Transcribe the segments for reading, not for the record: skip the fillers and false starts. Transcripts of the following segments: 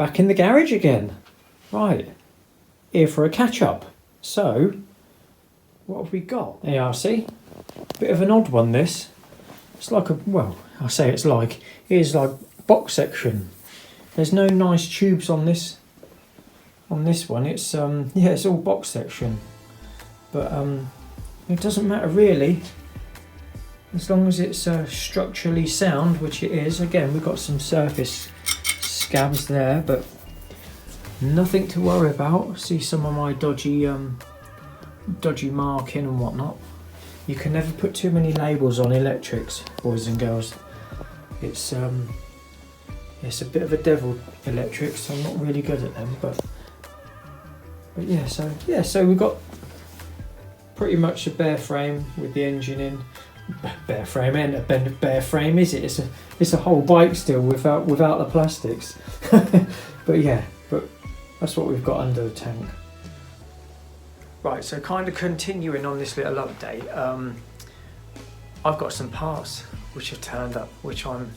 back in the garage again. Right, here for a catch-up. So, what have we got? ARC, bit of an odd one this. It's like a, well, I say it's like, here's like box section. There's no nice tubes on this one. It's yeah, it's all box section. But it doesn't matter really, as long as it's structurally sound, which it is. Again, we've got some surface scabs there, but nothing to worry about. See some of my dodgy marking and whatnot. You can never put too many labels on electrics, boys and girls. It's a bit of a devil, electrics. I'm not really good at them, but yeah. So we've got pretty much a bare frame with the engine in. Bare frame and a bare frame, is it? It's a whole bike still without the plastics. But yeah, but that's what we've got under the tank. Right, so kind of continuing on this little update, I've got some parts which have turned up, which I'm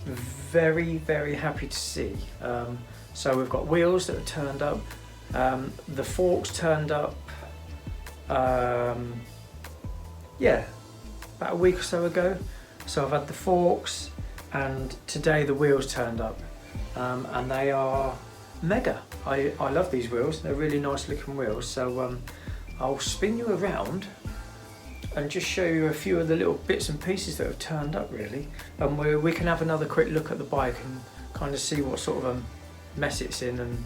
very, very happy to see. So we've got wheels that have turned up, the forks turned up, yeah, about a week or so ago. So I've had the forks, and today the wheels turned up, and they are mega. I love these wheels, they're really nice looking wheels. So I'll spin you around and just show you a few of the little bits and pieces that have turned up really, and we can have another quick look at the bike and kind of see what sort of a mess it's in and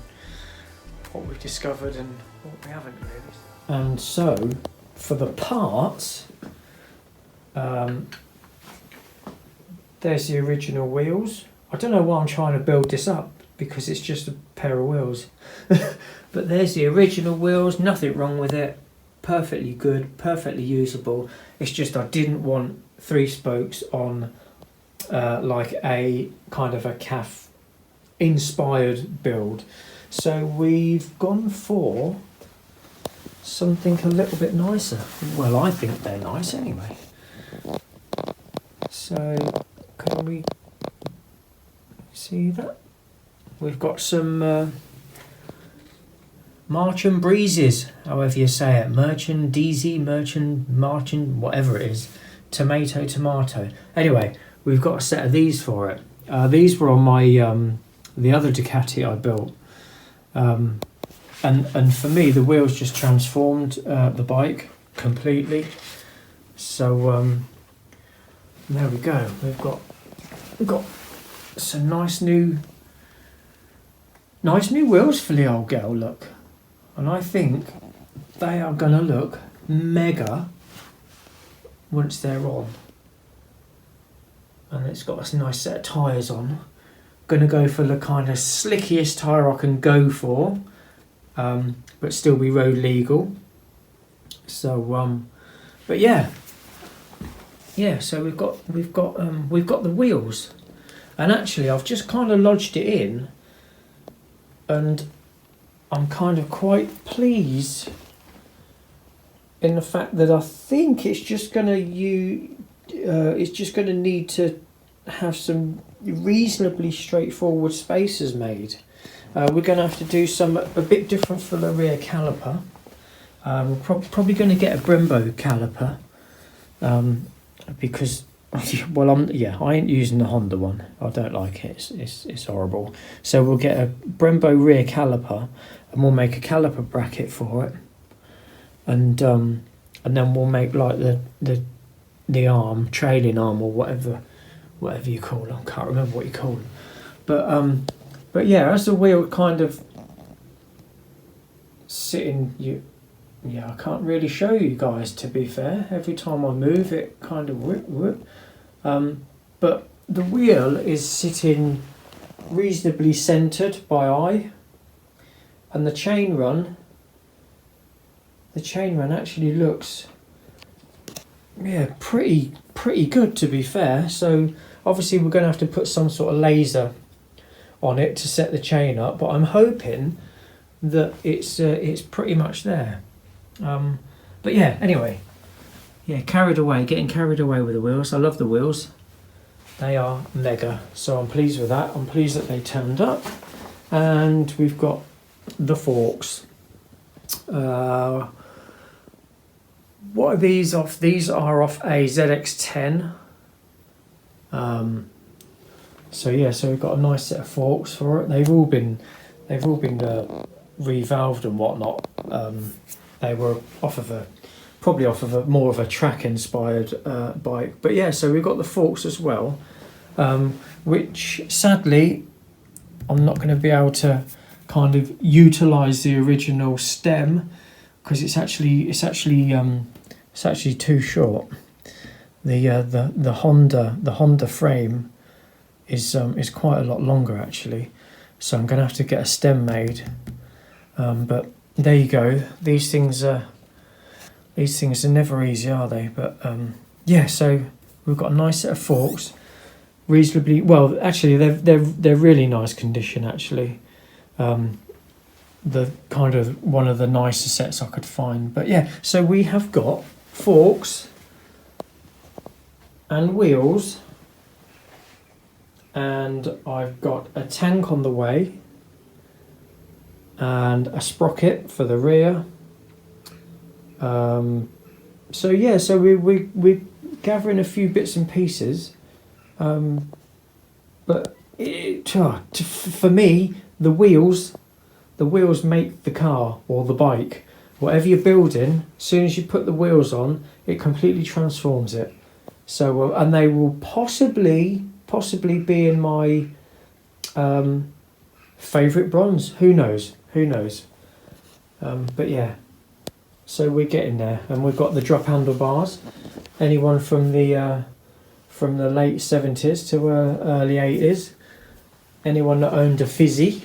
what we've discovered and what we haven't really. And so for the parts, there's the original wheels. I don't know why I'm trying to build this up, because it's just a pair of wheels. But there's the original wheels, nothing wrong with it, perfectly good, perfectly usable. It's just I didn't want 3 spokes on like a kind of a CAF inspired build. So we've gone for something a little bit nicer. Well, I think they're nice anyway. So can we see that? We've got some Marchand Breezes, however you say it, Merchant, whatever it is, tomato. Anyway, we've got a set of these for it. These were on my the other Ducati I built, and for me the wheels just transformed the bike completely. So there we go. We've got some nice new wheels for the old girl, look. And I think they are going to look mega once they're on. And it's got a nice set of tyres on. Going to go for the kind of slickiest tyre I can go for, but still be road legal. So, but yeah. So we've got the wheels, and actually I've just kind of lodged it in, and I'm kind of quite pleased in the fact that I think it's just going to need to have some reasonably straightforward spacers made. We're going to have to do a bit different for the rear caliper. We're probably going to get a Brembo caliper, because well, I ain't using the Honda one. I don't like it. It's horrible. So we'll get a Brembo rear caliper, and we'll make a caliper bracket for it, and then we'll make like the arm, trailing arm, or whatever you call it. I can't remember what you call it. But yeah, as the wheel kind of sitting, yeah, I can't really show you guys, to be fair. Every time I move it kind of whoop. But the wheel is sitting reasonably centered by eye, and the chain run actually looks, yeah, pretty good, to be fair. So obviously we're going to have to put some sort of laser on it to set the chain up, but I'm hoping that it's pretty much there. But yeah, anyway, yeah, getting carried away with the wheels. I love the wheels, they are mega, so I'm pleased with that. I'm pleased that they turned up, and we've got the forks. What are these off? These are off a ZX10. So yeah, so we've got a nice set of forks for it. They've all been revalved and whatnot. They were probably off of more of a track inspired bike. But yeah, so we've got the forks as well, which sadly I'm not going to be able to kind of utilize the original stem because it's actually too short. The Honda frame is quite a lot longer actually, so I'm going to have to get a stem made. But there you go. These things are never easy, are they? But yeah, so we've got a nice set of forks, reasonably well. Actually, they're really nice condition actually. The kind of one of the nicer sets I could find. But yeah, so we have got forks and wheels, and I've got a tank on the way and a sprocket for the rear. So yeah, so we're gathering a few bits and pieces, but for me the wheels make the car or the bike. Whatever you're building, as soon as you put the wheels on, it completely transforms it. So and they will possibly be in my favourite bronze. Who knows? But yeah, so we're getting there, and we've got the drop handlebars. Anyone from the late 70s to early 80s, anyone that owned a Fizzy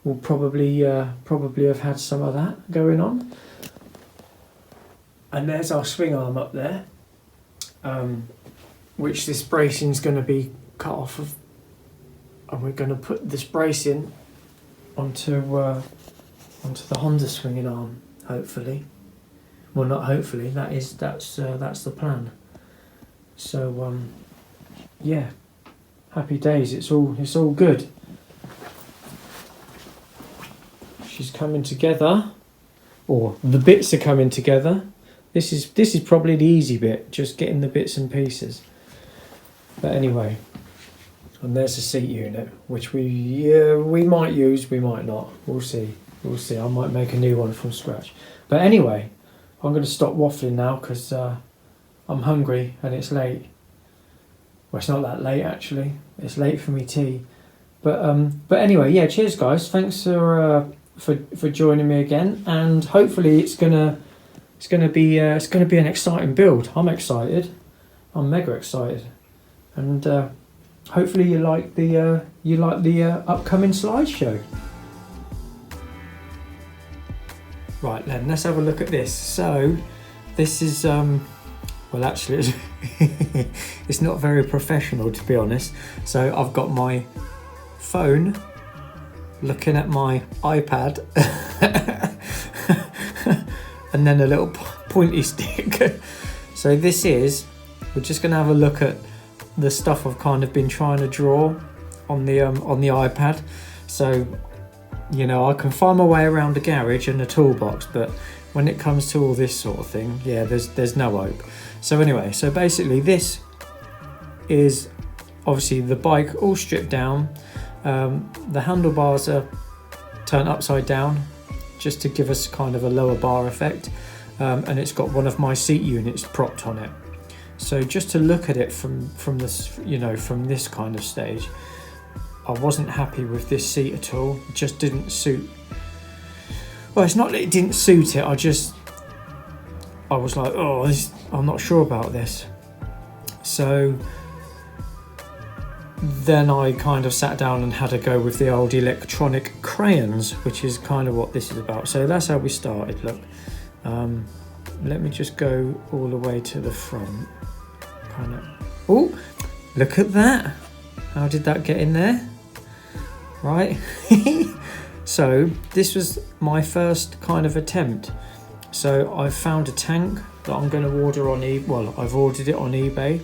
will probably have had some of that going on. And there's our swing arm up there, which this bracing's going to be cut off of, and we're going to put this bracing onto the Honda swinging arm, hopefully. Well, not hopefully. That's the plan. So yeah, happy days. It's all good. She's coming together, or the bits are coming together. This is probably the easy bit, just getting the bits and pieces. But anyway, and there's the seat unit, which we might use, we might not. We'll see. I might make a new one from scratch. But anyway, I'm going to stop waffling now because I'm hungry and it's late. Well, it's not that late actually. It's late for me tea. But anyway, yeah. Cheers, guys. Thanks for joining me again, and hopefully it's gonna be an exciting build. I'm excited. I'm mega excited, and hopefully you like the upcoming slideshow. Right then, let's have a look at this. So this is well, actually it's not very professional, to be honest. So I've got my phone looking at my iPad and then a little pointy stick. So we're just going to have a look at the stuff I've kind of been trying to draw on the iPad. So, you know, I can find my way around the garage and the toolbox, but when it comes to all this sort of thing, yeah, there's no hope. So anyway, so basically this is obviously the bike all stripped down. The handlebars are turned upside down just to give us kind of a lower bar effect, and it's got one of my seat units propped on it. So just to look at it from this, you know, from this kind of stage, I wasn't happy with this seat at all. It just didn't suit. Well, it's not that it didn't suit it. I was like, oh, I'm not sure about this. So then I kind of sat down and had a go with the old electronic crayons, which is kind of what this is about. So that's how we started. Look, let me just go all the way to the front. Kind of. Oh, look at that! How did that get in there? Right. So this was my first kind of attempt. So I found a tank that I'm going to order on eBay. Well, I've ordered it on eBay.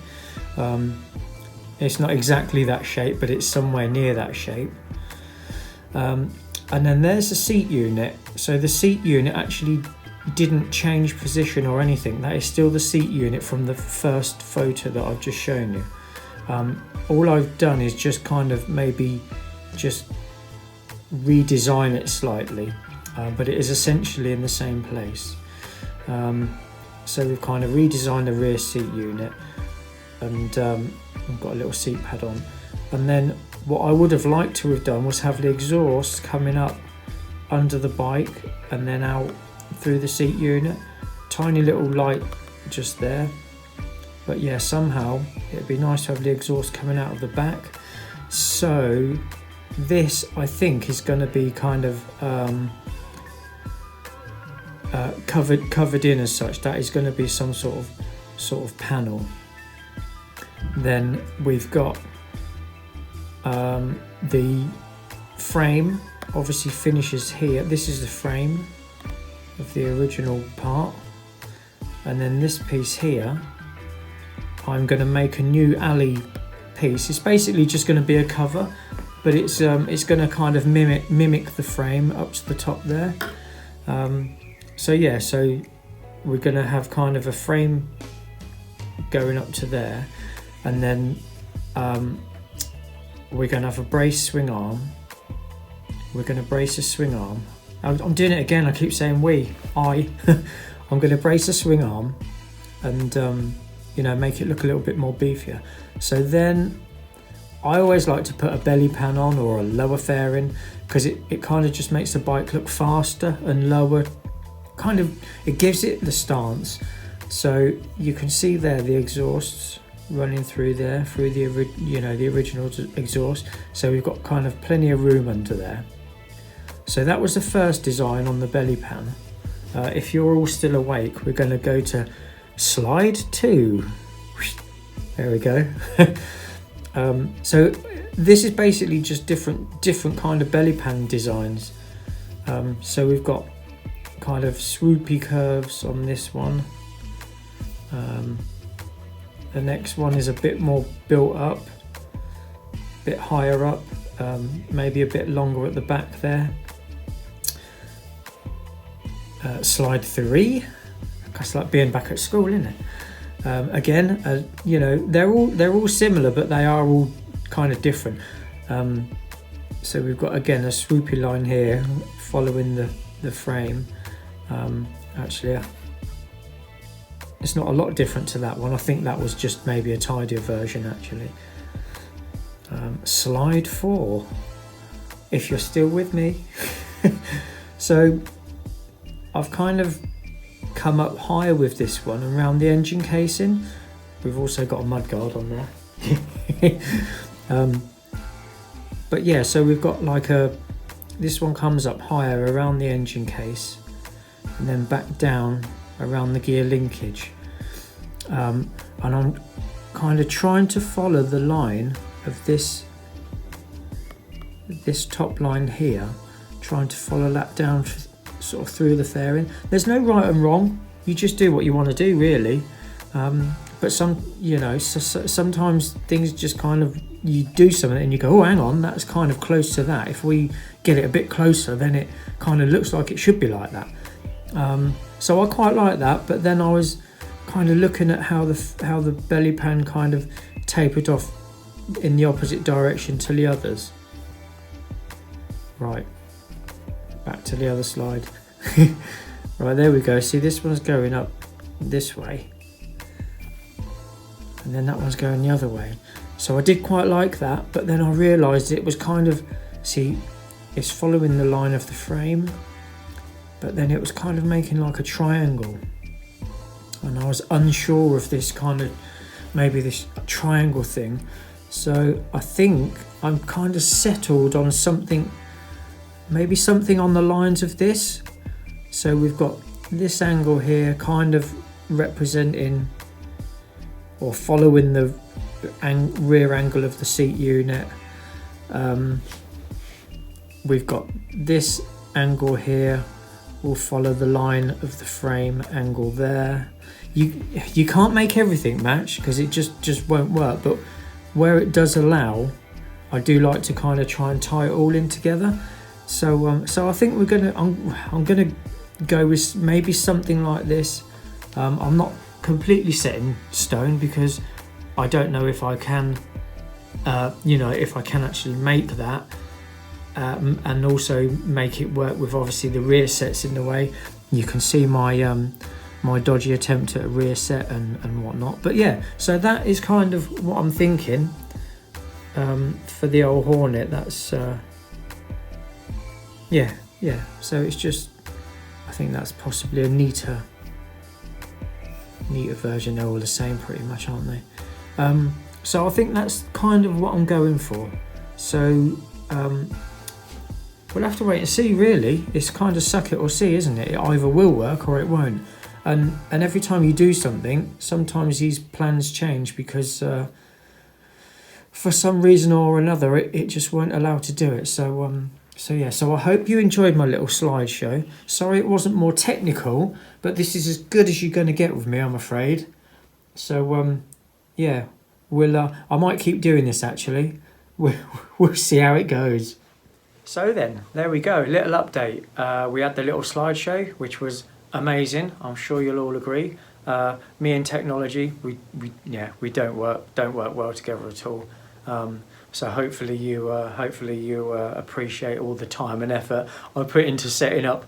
It's not exactly that shape, but it's somewhere near that shape. And then there's the seat unit. So the seat unit actually didn't change position or anything. That is still the seat unit from the first photo that I've just shown you. All I've done is just kind of maybe just redesign it slightly, but it is essentially in the same place. So we've kind of redesigned the rear seat unit, and we've got a little seat pad on. And then what I would have liked to have done was have the exhaust coming up under the bike and then out through the seat unit. Tiny little light just there. But yeah, somehow it'd be nice to have the exhaust coming out of the back. So this, I think, is going to be kind of covered in as such. That is going to be some sort of panel. Then we've got the frame obviously finishes here. This is the frame of the original part, and then this piece here I'm going to make a new alley piece. It's basically just going to be a cover, but it's going to kind of mimic the frame up to the top there. So yeah, so we're going to have kind of a frame going up to there, and then we're going to have a brace swing arm. We're going to brace a swing arm. I'm doing it again, I keep saying I'm going to brace a swing arm and you know, make it look a little bit more beefier. So then I always like to put a belly pan on or a lower fairing, because it kind of just makes the bike look faster and lower. Kind of, it gives it the stance. So you can see there the exhausts running through there, through the original exhaust. So we've got kind of plenty of room under there. So that was the first design on the belly pan. If you're all still awake, we're going to go to slide 2. There we go. So this is basically just different kind of belly pan designs. So we've got kind of swoopy curves on this one. The next one is a bit more built up, a bit higher up, maybe a bit longer at the back there. Slide 3. It's like being back at school, isn't it? Again, you know, they're all similar, but they are all kind of different. So we've got again a swoopy line here following the frame. Actually, it's not a lot different to that one. I think that was just maybe a tidier version actually. Slide 4, if you're still with me. So I've kind of come up higher with this one around the engine casing. We've also got a mudguard on there. But yeah, so we've got like this one comes up higher around the engine case and then back down around the gear linkage. And I'm kind of trying to follow the line of this top line here, trying to follow that down sort of through the fairing. There's no right and wrong, you just do what you want to do really. But sometimes things just kind of, you do something and you go, oh hang on, that's kind of close to that. If we get it a bit closer, then it kind of looks like it should be like that. So I quite like that, but then I was kind of looking at how the belly pan kind of tapered off in the opposite direction to the others. Right, back to the other slide. Right, there we go. See, this one's going up this way, and then that one's going the other way. So I did quite like that, but then I realised it was kind of, see, it's following the line of the frame, but then it was kind of making like a triangle, and I was unsure of this kind of, maybe this triangle thing. So I think I'm kind of settled on something, maybe something on the lines of this. So we've got this angle here kind of representing or following the rear angle of the seat unit. We've got this angle here will follow the line of the frame angle there. You can't make everything match because it just won't work, but where it does allow, I do like to kind of try and tie it all in together. So I think I'm gonna go with maybe something like this. I'm not completely set in stone because I don't know if I can, if I can actually make that, and also make it work with obviously the rear sets in the way. You can see my my dodgy attempt at a rear set and whatnot. But yeah, so that is kind of what I'm thinking for the old Hornet. That's yeah. So it's just, I think that's possibly a neater version. They're all the same pretty much, aren't they? So I think that's kind of what I'm going for. So we'll have to wait and see, really. It's kind of suck it or see, isn't it? It either will work or it won't. And every time you do something, sometimes these plans change because for some reason or another, it just won't allow to do it. So I hope you enjoyed my little slideshow. Sorry it wasn't more technical, but this is as good as you're going to get with me, I'm afraid. So yeah, I might keep doing this actually. We'll see how it goes. So then, there we go, little update. We had the little slideshow, which was amazing. I'm sure you'll all agree. Me and technology, we don't work well together at all. So hopefully you appreciate all the time and effort I put into setting up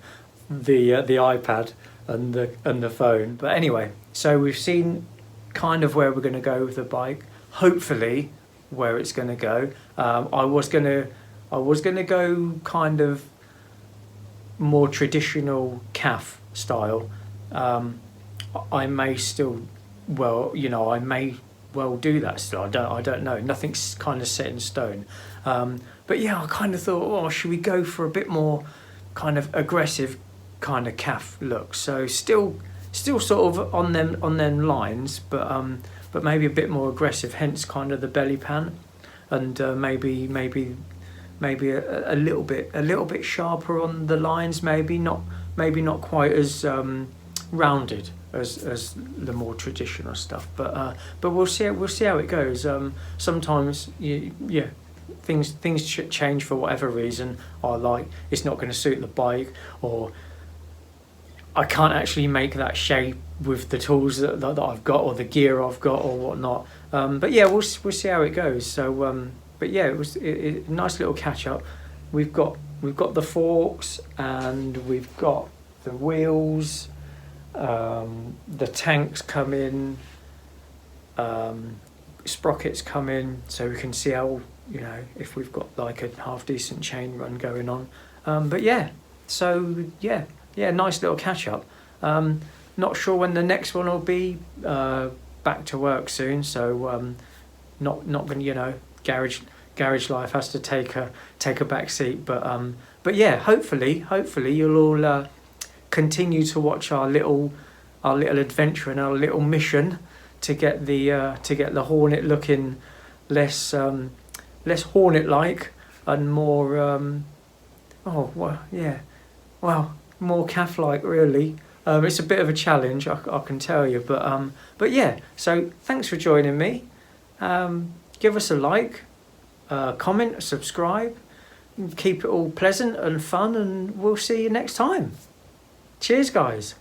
the iPad and the phone. But anyway, so we've seen kind of where we're going to go with the bike. Hopefully, where it's going to go. I was gonna go kind of more traditional calf style. I may still, I may well do that still. I don't know. Nothing's kind of set in stone. But yeah, I kind of thought, should we go for a bit more kind of aggressive kind of calf look? So still sort of on them lines, but maybe a bit more aggressive. Hence, kind of the belly pan, and maybe a little bit sharper on the lines. Maybe not quite as rounded as the more traditional stuff. But we'll see how it goes. Sometimes things change for whatever reason. It's not going to suit the bike, or I can't actually make that shape with the tools that I've got or the gear I've got or whatnot. But yeah, we'll see how it goes. So but yeah, it was a nice little catch up. We've got the forks and we've got the wheels. The tanks come in. Sprockets come in, so we can see how, if we've got like a half decent chain run going on. But yeah, so yeah, nice little catch up. Not sure when the next one will be. Back to work soon, so not going to, garage life has to take a back seat. But yeah, hopefully you'll all continue to watch our little adventure and our little mission to get the Hornet looking less Hornet like and more more calf like, really. It's a bit of a challenge, I can tell you, but yeah. So thanks for joining me. Give us a like, comment, subscribe, keep it all pleasant and fun, and we'll see you next time. Cheers, guys.